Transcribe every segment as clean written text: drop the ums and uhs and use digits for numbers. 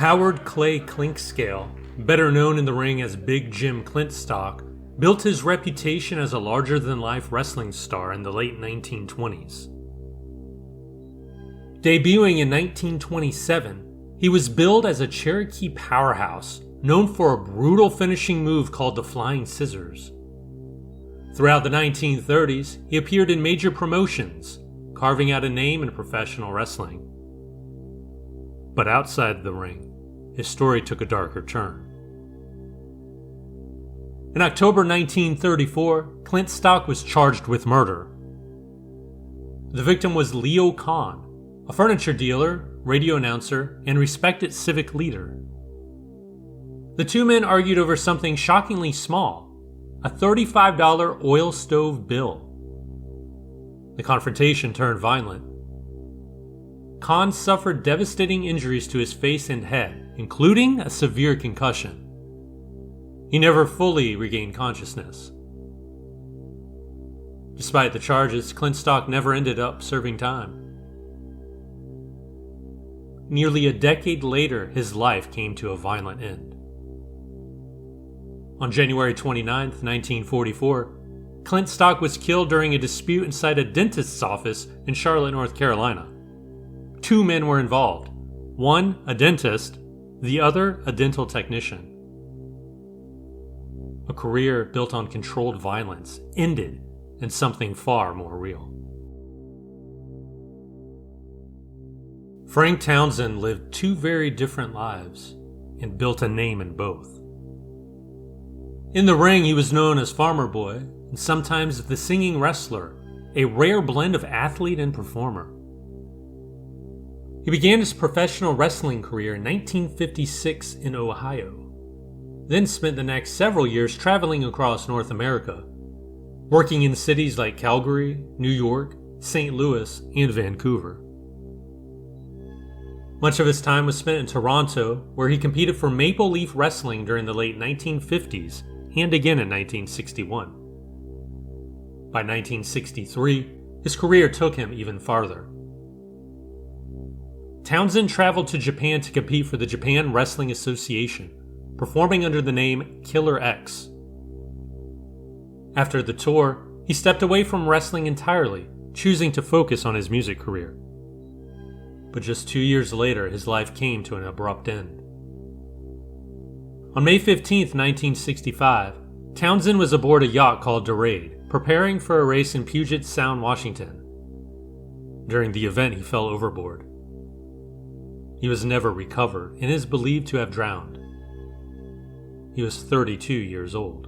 Howard Clay Clinkscale, better known in the ring as Big Jim Clintstock, built his reputation as a larger-than-life wrestling star in the late 1920s. Debuting in 1927, he was billed as a Cherokee powerhouse, known for a brutal finishing move called the Flying Scissors. Throughout the 1930s, he appeared in major promotions, carving out a name in professional wrestling. But outside the ring, his story took a darker turn. In October 1934, Clintstock was charged with murder. The victim was Leo Kahn, a furniture dealer, radio announcer, and respected civic leader. The two men argued over something shockingly small, a $35 oil stove bill. The confrontation turned violent. Kahn suffered devastating injuries to his face and head, including a severe concussion. He never fully regained consciousness. Despite the charges, Clintstock never ended up serving time. Nearly a decade later, his life came to a violent end. On January 29, 1944, Clintstock was killed during a dispute inside a dentist's office in Charlotte, North Carolina. Two men were involved. One, a dentist, the other, a dental technician. A career built on controlled violence ended in something far more real. Frank Townsend lived two very different lives and built a name in both. In the ring, he was known as Farmer Boy and sometimes the Singing Wrestler, a rare blend of athlete and performer. He began his professional wrestling career in 1956 in Ohio, then spent the next several years traveling across North America, working in cities like Calgary, New York, St. Louis, and Vancouver. Much of his time was spent in Toronto, where he competed for Maple Leaf Wrestling during the late 1950s and again in 1961. By 1963, his career took him even farther. Townsend traveled to Japan to compete for the Japan Wrestling Association, performing under the name Killer X. After the tour, he stepped away from wrestling entirely, choosing to focus on his music career. But just 2 years later, his life came to an abrupt end. On May 15, 1965, Townsend was aboard a yacht called Dorade, preparing for a race in Puget Sound, Washington. During the event, he fell overboard. He was never recovered and is believed to have drowned. He was 32 years old.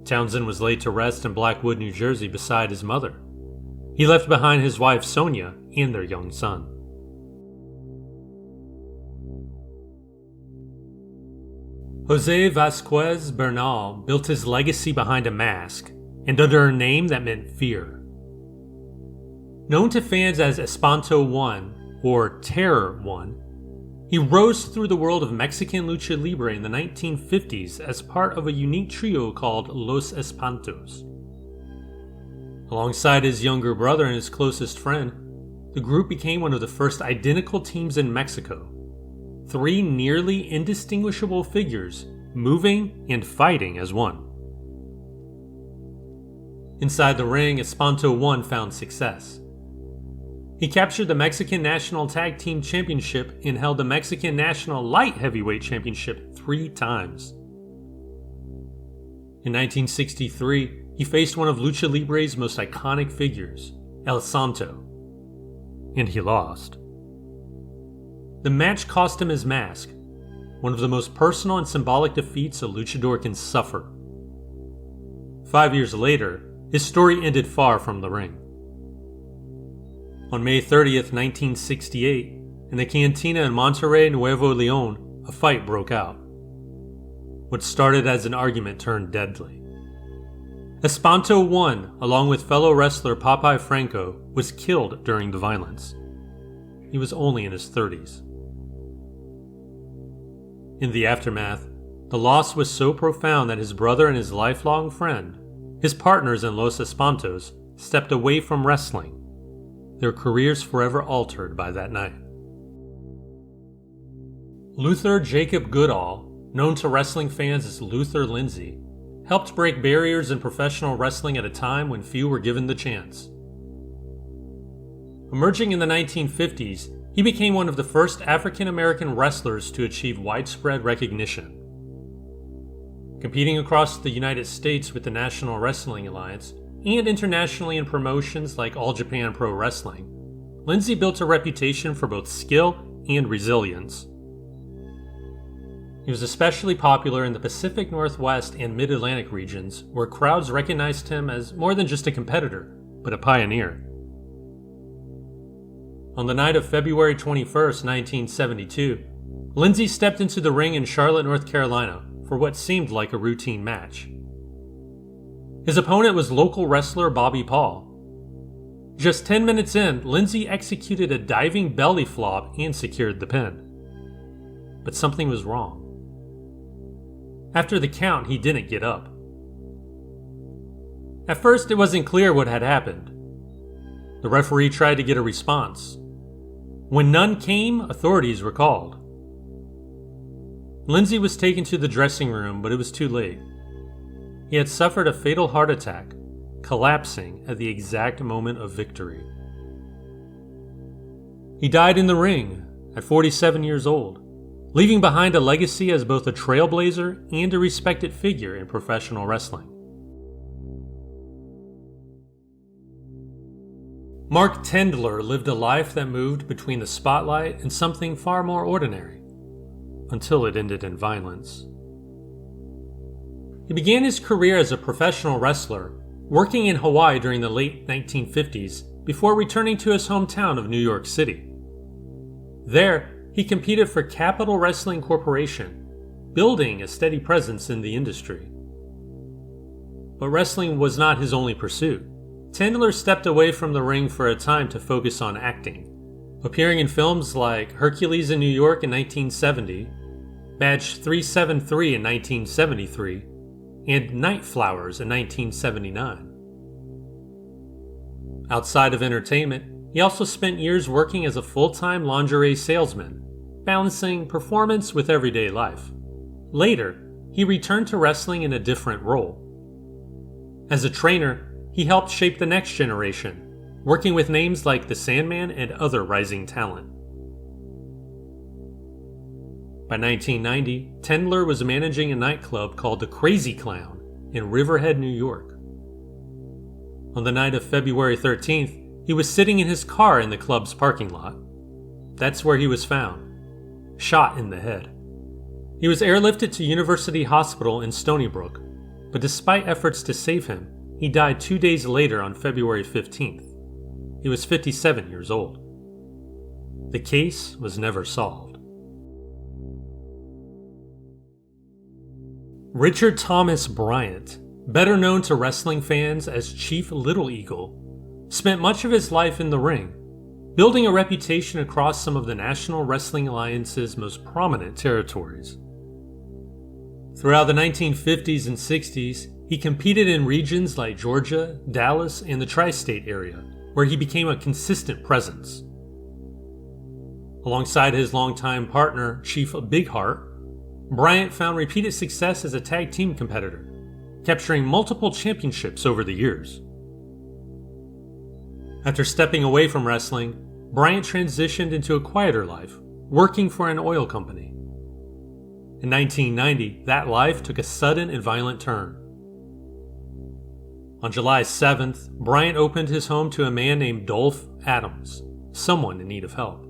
Townsend was laid to rest in Blackwood, New Jersey beside his mother. He left behind his wife Sonia and their young son. Jose Vasquez Bernal built his legacy behind a mask and under a name that meant fear. Known to fans as Espanto I or Terror I, he rose through the world of Mexican lucha libre in the 1950s as part of a unique trio called Los Espantos. Alongside his younger brother and his closest friend, the group became one of the first identical teams in Mexico. Three nearly indistinguishable figures, moving and fighting as one. Inside the ring, Espanto I found success. He captured the Mexican National Tag Team Championship and held the Mexican National Light Heavyweight Championship 3 times. In 1963, he faced one of Lucha Libre's most iconic figures, El Santo, and he lost. The match cost him his mask, one of the most personal and symbolic defeats a luchador can suffer. 5 years later, his story ended far from the ring. On May 30th, 1968, in the cantina in Monterrey, Nuevo Leon, a fight broke out. What started as an argument turned deadly. Espanto I, along with fellow wrestler Popeye Franco, was killed during the violence. He was only in his 30s. In the aftermath, the loss was so profound that his brother and his lifelong friend, his partners in Los Espantos, stepped away from wrestling, their careers forever altered by that night. Luther Jacob Goodall, known to wrestling fans as Luther Lindsay, helped break barriers in professional wrestling at a time when few were given the chance. Emerging in the 1950s, he became one of the first African American wrestlers to achieve widespread recognition. Competing across the United States with the National Wrestling Alliance and internationally in promotions like All Japan Pro Wrestling, Lindsay built a reputation for both skill and resilience. He was especially popular in the Pacific Northwest and Mid-Atlantic regions, where crowds recognized him as more than just a competitor, but a pioneer. On the night of February 21, 1972, Lindsay stepped into the ring in Charlotte, North Carolina, for what seemed like a routine match. His opponent was local wrestler Bobby Paul. Just 10 minutes in, Lindsay executed a diving belly flop and secured the pin. But something was wrong. After the count, he didn't get up. At first, it wasn't clear what had happened. The referee tried to get a response. When none came, authorities were called. Lindsay was taken to the dressing room, but it was too late. He had suffered a fatal heart attack, collapsing at the exact moment of victory. He died in the ring at 47 years old, leaving behind a legacy as both a trailblazer and a respected figure in professional wrestling. Mark Tendler lived a life that moved between the spotlight and something far more ordinary, until it ended in violence. He began his career as a professional wrestler, working in Hawaii during the late 1950s before returning to his hometown of New York City. There, he competed for Capital Wrestling Corporation, building a steady presence in the industry. But wrestling was not his only pursuit. Tendler stepped away from the ring for a time to focus on acting, appearing in films like Hercules in New York in 1970, Badge 373 in 1973, and Night Flowers in 1979. Outside of entertainment, he also spent years working as a full-time lingerie salesman, balancing performance with everyday life. Later, he returned to wrestling in a different role. As a trainer, he helped shape the next generation, working with names like the Sandman and other rising talent. By 1990, Tendler was managing a nightclub called the Crazy Clown in Riverhead, New York. On the night of February 13th, he was sitting in his car in the club's parking lot. That's where he was found, shot in the head. He was airlifted to University Hospital in Stony Brook, but despite efforts to save him, he died 2 days later on February 15th. He was 57 years old. The case was never solved. Richard Thomas Bryant, better known to wrestling fans as Chief Little Eagle, spent much of his life in the ring, building a reputation across some of the National Wrestling Alliance's most prominent territories. Throughout the 1950s and 60s, he competed in regions like Georgia, Dallas, and the tri-state area, where he became a consistent presence. Alongside his longtime partner, Chief Big Heart, Bryant found repeated success as a tag team competitor, capturing multiple championships over the years. After stepping away from wrestling, Bryant transitioned into a quieter life, working for an oil company. In 1990, that life took a sudden and violent turn. On July 7th, Bryant opened his home to a man named Dolph Adams, someone in need of help.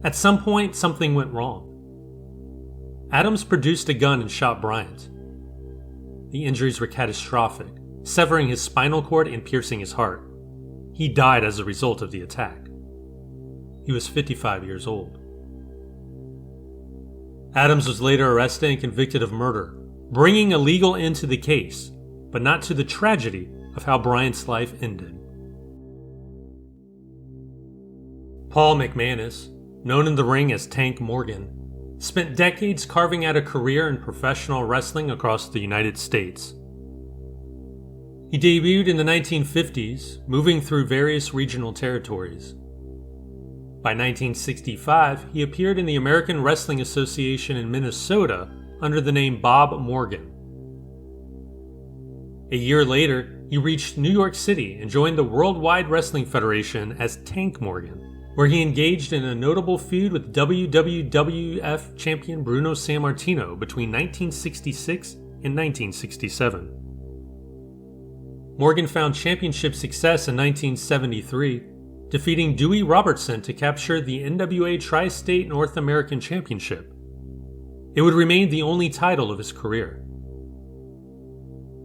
At some point, something went wrong. Adams produced a gun and shot Bryant. The injuries were catastrophic, severing his spinal cord and piercing his heart. He died as a result of the attack. He was 55 years old. Adams was later arrested and convicted of murder, bringing a legal end to the case, but not to the tragedy of how Bryant's life ended. Paul McManus, known in the ring as Tank Morgan, spent decades carving out a career in professional wrestling across the United States. He debuted in the 1950s, moving through various regional territories. By 1965, he appeared in the American Wrestling Association in Minnesota under the name Bob Morgan. A year later, he reached New York City and joined the Worldwide Wrestling Federation as Tank Morgan, where he engaged in a notable feud with WWF champion Bruno Sammartino between 1966 and 1967. Morgan found championship success in 1973, defeating Dewey Robertson to capture the NWA Tri-State North American Championship. It would remain the only title of his career.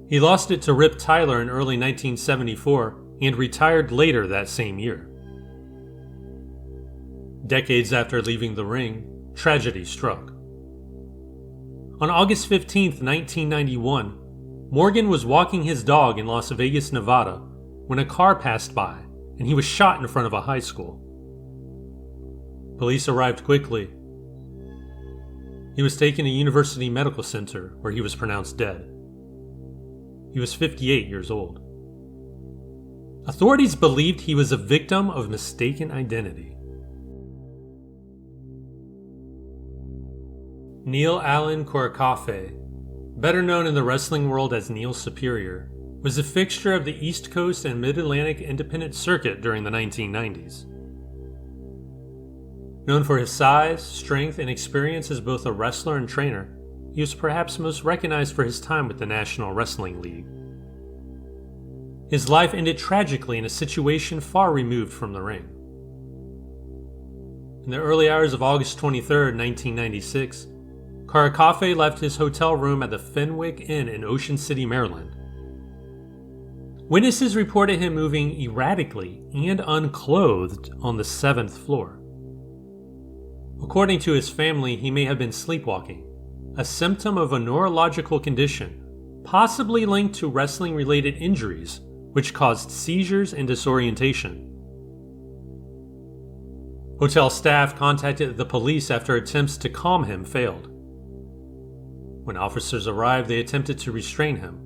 He lost it to Rip Tyler in early 1974 and retired later that same year. Decades after leaving the ring, tragedy struck. On August 15, 1991, Morgan was walking his dog in Las Vegas, Nevada, when a car passed by and he was shot in front of a high school. Police arrived quickly. He was taken to University Medical Center, where he was pronounced dead. He was 58 years old. Authorities believed he was a victim of mistaken identity. Neil Allen Korakafe, better known in the wrestling world as Neil Superior, was a fixture of the East Coast and Mid-Atlantic independent circuit during the 1990s. Known for his size, strength, and experience as both a wrestler and trainer, he was perhaps most recognized for his time with the National Wrestling League. His life ended tragically in a situation far removed from the ring. In the early hours of August 23, 1996, Korakafe left his hotel room at the Fenwick Inn in Ocean City, Maryland. Witnesses reported him moving erratically and unclothed on the 7th floor. According to his family, he may have been sleepwalking, a symptom of a neurological condition, possibly linked to wrestling-related injuries, which caused seizures and disorientation. Hotel staff contacted the police after attempts to calm him failed. When officers arrived, they attempted to restrain him.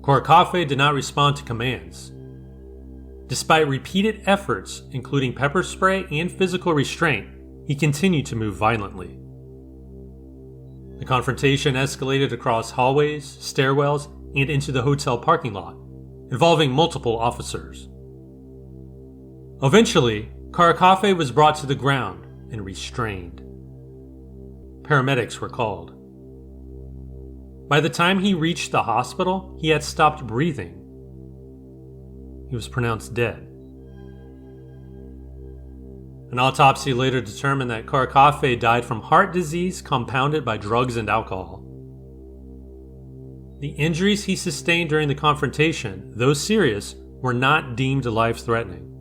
Korakafe did not respond to commands. Despite repeated efforts, including pepper spray and physical restraint, he continued to move violently. The confrontation escalated across hallways, stairwells, and into the hotel parking lot, involving multiple officers. Eventually, Korakafe was brought to the ground and restrained. Paramedics were called. By the time he reached the hospital, he had stopped breathing. He was pronounced dead. An autopsy later determined that Korakafe died from heart disease compounded by drugs and alcohol. The injuries he sustained during the confrontation, though serious, were not deemed life-threatening.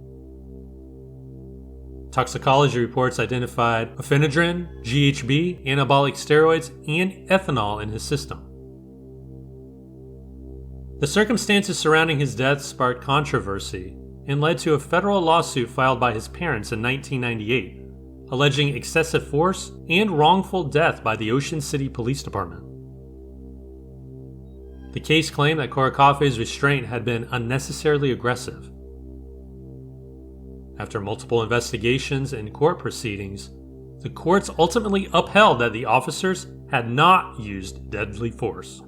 Toxicology reports identified ephedrine, GHB, anabolic steroids, and ethanol in his system. The circumstances surrounding his death sparked controversy and led to a federal lawsuit filed by his parents in 1998, alleging excessive force and wrongful death by the Ocean City Police Department. The case claimed that Korakafe's restraint had been unnecessarily aggressive. After multiple investigations and court proceedings, the courts ultimately upheld that the officers had not used deadly force.